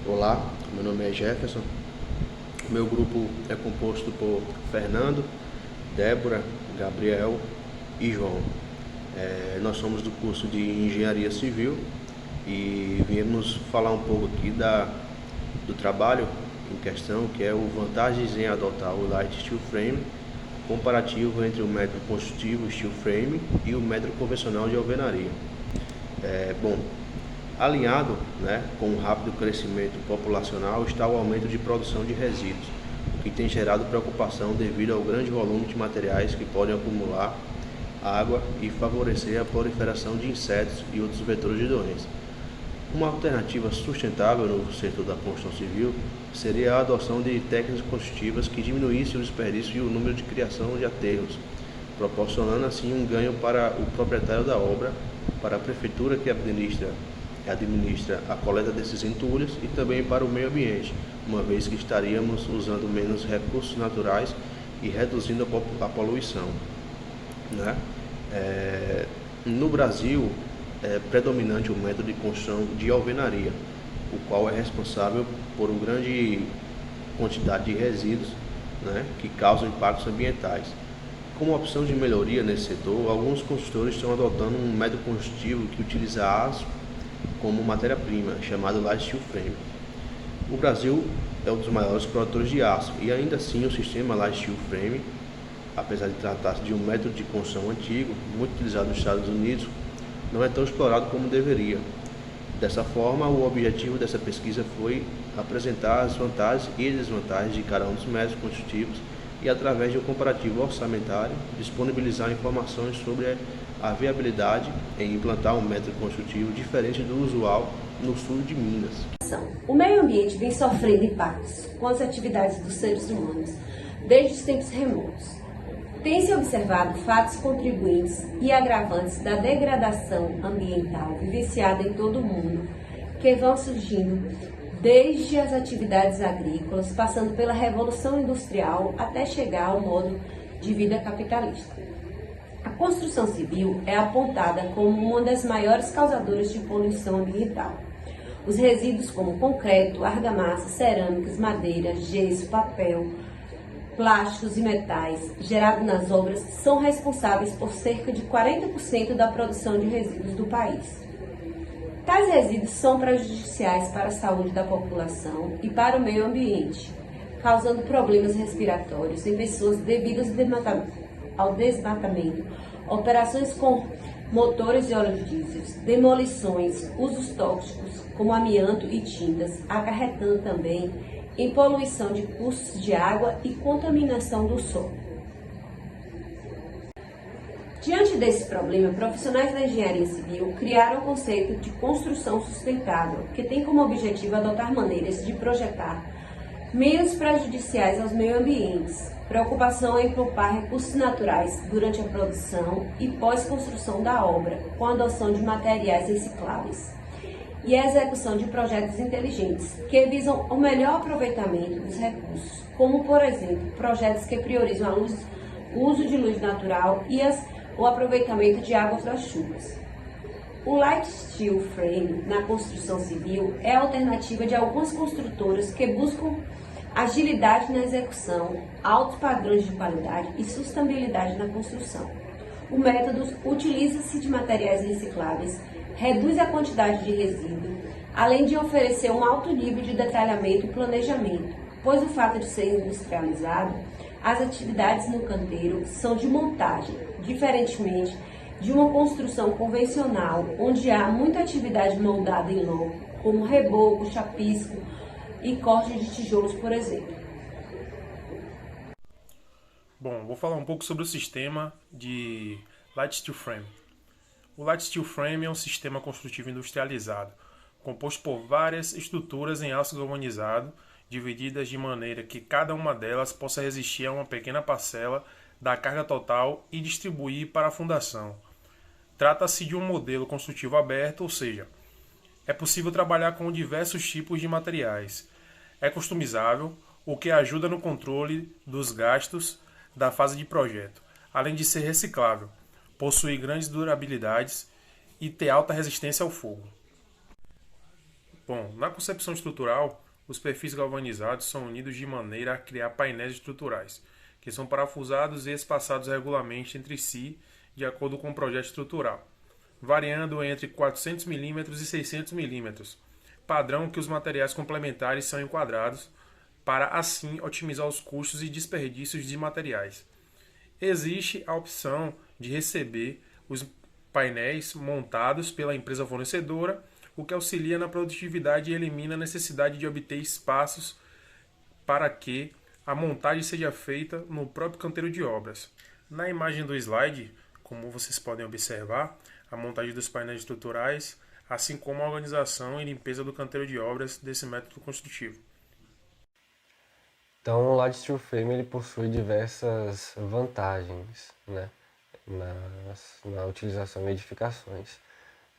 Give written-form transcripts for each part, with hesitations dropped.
Olá, meu nome é Jefferson. Meu grupo é composto por Fernando, Débora, Gabriel e João. Nós somos do curso de Engenharia Civil e viemos falar um pouco aqui do trabalho em questão, que é o vantagens em adotar o Light Steel Frame, comparativo entre o método construtivo Steel Frame e o método convencional de alvenaria. Alinhado, com o rápido crescimento populacional está o aumento de produção de resíduos, o que tem gerado preocupação devido ao grande volume de materiais que podem acumular água e favorecer a proliferação de insetos e outros vetores de doença. Uma alternativa sustentável no setor da construção civil seria a adoção de técnicas construtivas que diminuíssem o desperdício e o número de criação de aterros, proporcionando assim um ganho para o proprietário da obra, para a prefeitura que administra a coleta desses entulhos e também para o meio ambiente, uma vez que estaríamos usando menos recursos naturais e reduzindo a poluição. No Brasil, é predominante o método de construção de alvenaria, o qual é responsável por uma grande quantidade de resíduos que causam impactos ambientais. Como opção de melhoria nesse setor, alguns construtores estão adotando um método construtivo que utiliza aço como matéria-prima, chamado Light Steel Frame. O Brasil é um dos maiores produtores de aço e ainda assim o sistema Light Steel Frame, apesar de tratar-se de um método de construção antigo, muito utilizado nos Estados Unidos, não é tão explorado como deveria. Dessa forma, o objetivo dessa pesquisa foi apresentar as vantagens e desvantagens de cada um dos métodos construtivos e, através de um comparativo orçamentário, disponibilizar informações sobre a viabilidade em implantar um método construtivo diferente do usual no sul de Minas. O meio ambiente vem sofrendo impactos com as atividades dos seres humanos desde os tempos remotos. Tem-se observado fatos contribuintes e agravantes da degradação ambiental vivenciada em todo o mundo, que vão surgindo desde as atividades agrícolas, passando pela revolução industrial até chegar ao modo de vida capitalista. A construção civil é apontada como uma das maiores causadoras de poluição ambiental. Os resíduos como concreto, argamassa, cerâmicas, madeira, gesso, papel, plásticos e metais gerados nas obras são responsáveis por cerca de 40% da produção de resíduos do país. Tais resíduos são prejudiciais para a saúde da população e para o meio ambiente, causando problemas respiratórios em pessoas devido ao desmatamento, operações com motores de óleo diesel, demolições, usos tóxicos como amianto e tintas, acarretando também em poluição de cursos de água e contaminação do solo. Diante desse problema, profissionais da engenharia civil criaram o conceito de construção sustentável, que tem como objetivo adotar maneiras de projetar menos prejudiciais aos meio ambientes. Preocupação em poupar recursos naturais durante a produção e pós-construção da obra, com a adoção de materiais recicláveis. E a execução de projetos inteligentes, que visam o melhor aproveitamento dos recursos, como, por exemplo, projetos que priorizam o uso de luz natural e o aproveitamento de águas das chuvas. O Light Steel Frame na construção civil é a alternativa de algumas construtoras que buscam agilidade na execução, altos padrões de qualidade e sustentabilidade na construção. O método utiliza-se de materiais recicláveis, reduz a quantidade de resíduo, além de oferecer um alto nível de detalhamento e planejamento, pois o fato de ser industrializado, as atividades no canteiro são de montagem, diferentemente de uma construção convencional, onde há muita atividade moldada em loco, como reboco, chapisco e corte de tijolos, por exemplo. Bom, vou falar um pouco sobre o sistema de Light Steel Frame. O Light Steel Frame é um sistema construtivo industrializado, composto por várias estruturas em aço galvanizado, divididas de maneira que cada uma delas possa resistir a uma pequena parcela da carga total e distribuir para a fundação. Trata-se de um modelo construtivo aberto, ou seja, é possível trabalhar com diversos tipos de materiais. É customizável, o que ajuda no controle dos gastos da fase de projeto, além de ser reciclável, possuir grandes durabilidades e ter alta resistência ao fogo. Bom, na concepção estrutural, os perfis galvanizados são unidos de maneira a criar painéis estruturais, que são parafusados e espaçados regularmente entre si, de acordo com o projeto estrutural, variando entre 400 mm e 600 mm, padrão que os materiais complementares são enquadrados, para assim otimizar os custos e desperdícios de materiais. Existe a opção de receber os painéis montados pela empresa fornecedora, o que auxilia na produtividade e elimina a necessidade de obter espaços para que a montagem seja feita no próprio canteiro de obras. Na imagem do slide, como vocês podem observar, a montagem dos painéis estruturais, assim como a organização e limpeza do canteiro de obras desse método construtivo. Então, o Light Steel Frame ele possui diversas vantagens, né, na utilização em edificações,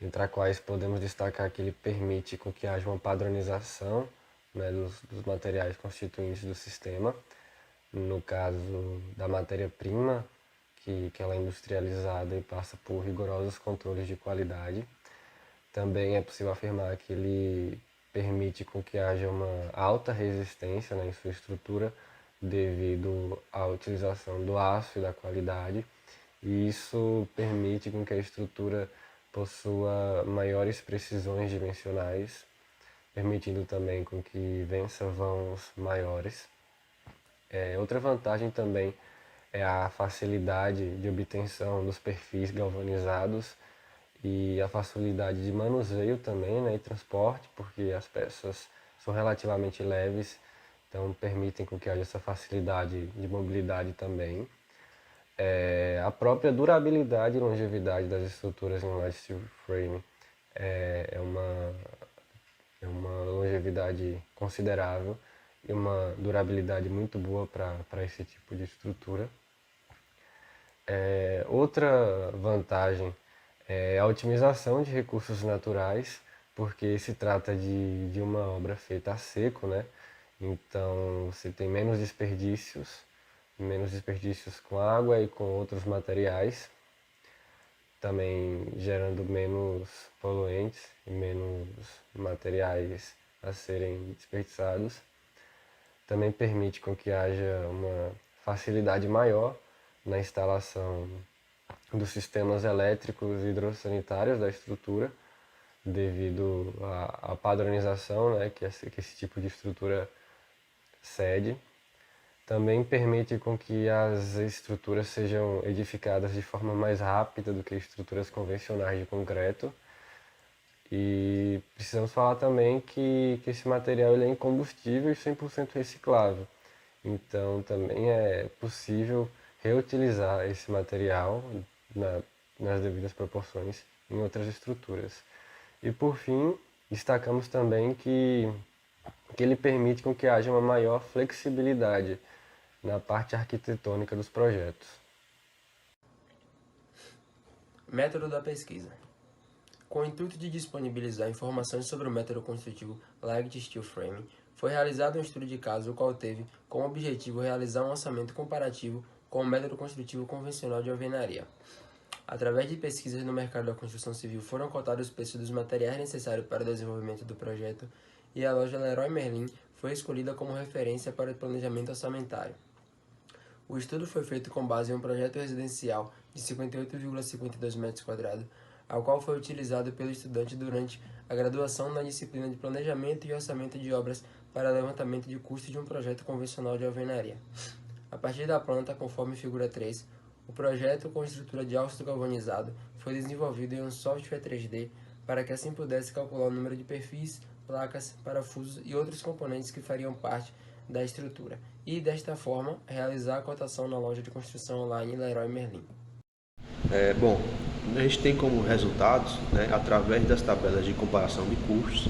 entre as quais podemos destacar que ele permite com que haja uma padronização, né, dos materiais constituintes do sistema, no caso da matéria-prima, que ela é industrializada e passa por rigorosos controles de qualidade. Também é possível afirmar que ele permite com que haja uma alta resistência, né, em sua estrutura devido à utilização do aço e da qualidade, e isso permite com que a estrutura possua maiores precisões dimensionais, permitindo também com que vença vãos maiores. Outra vantagem também é a facilidade de obtenção dos perfis galvanizados e a facilidade de manuseio também, né, e transporte, porque as peças são relativamente leves, então permitem com que haja essa facilidade de mobilidade também. A própria durabilidade e longevidade das estruturas em Light Steel Frame é uma longevidade considerável e uma durabilidade muito boa para esse tipo de estrutura. Outra vantagem é a otimização de recursos naturais, porque se trata de uma obra feita a seco, né? Então você tem menos desperdícios com água e com outros materiais, também gerando menos poluentes e menos materiais a serem desperdiçados. Também permite com que haja uma facilidade maior na instalação dos sistemas elétricos e hidrossanitários da estrutura, devido à padronização, né, que esse tipo de estrutura cede. Também permite com que as estruturas sejam edificadas de forma mais rápida do que estruturas convencionais de concreto. E precisamos falar também que esse material ele é incombustível e 100% reciclável. Então também é possível reutilizar esse material nas devidas proporções em outras estruturas. E por fim, destacamos também que ele permite com que haja uma maior flexibilidade na parte arquitetônica dos projetos. Método da pesquisa. Com o intuito de disponibilizar informações sobre o método construtivo Light Steel Frame, foi realizado um estudo de caso, o qual teve como objetivo realizar um orçamento comparativo com o método construtivo convencional de alvenaria. Através de pesquisas no mercado da construção civil, foram cotados os preços dos materiais necessários para o desenvolvimento do projeto e a loja Leroy Merlin foi escolhida como referência para o planejamento orçamentário. O estudo foi feito com base em um projeto residencial de 58,52 metros quadrados, ao qual foi utilizado pelo estudante durante a graduação na disciplina de Planejamento e Orçamento de Obras para levantamento de custos de um projeto convencional de alvenaria. A partir da planta, conforme figura 3, o projeto com estrutura de aço galvanizado foi desenvolvido em um software 3D para que assim pudesse calcular o número de perfis, placas, parafusos e outros componentes que fariam parte da estrutura e, desta forma, realizar a cotação na loja de construção online Leroy Merlin. Bom, a gente tem como resultados, né, através das tabelas de comparação de custos,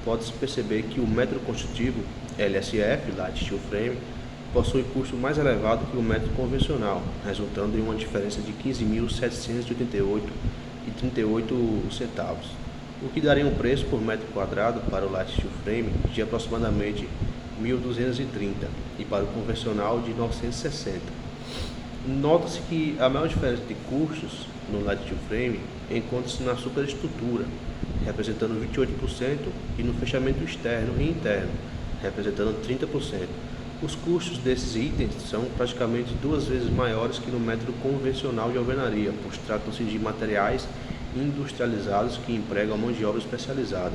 pode-se perceber que o método construtivo LSF, Light Steel Frame, possui custo mais elevado que o método convencional, resultando em uma diferença de 15.788,38 centavos, o que daria um preço por metro quadrado para o Light Steel Frame de aproximadamente 1.230 e para o convencional de 960. Nota-se que a maior diferença de custos no Light Steel Frame encontra-se na superestrutura, representando 28%, e no fechamento externo e interno, representando 30%. Os custos desses itens são praticamente 2 vezes maiores que no método convencional de alvenaria, pois tratam-se de materiais industrializados que empregam mão de obra especializada.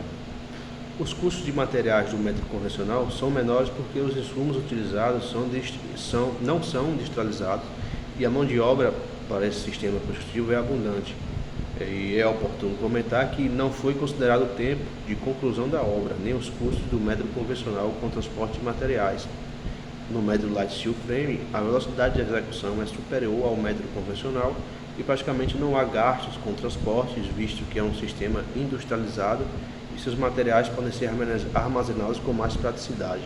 Os custos de materiais do método convencional são menores porque os insumos utilizados não são industrializados e a mão de obra para esse sistema construtivo é abundante. E é oportuno comentar que não foi considerado o tempo de conclusão da obra, nem os custos do método convencional com transporte de materiais. No método Light Steel Frame, a velocidade de execução é superior ao método convencional e praticamente não há gastos com transportes, visto que é um sistema industrializado e seus materiais podem ser armazenados com mais praticidade.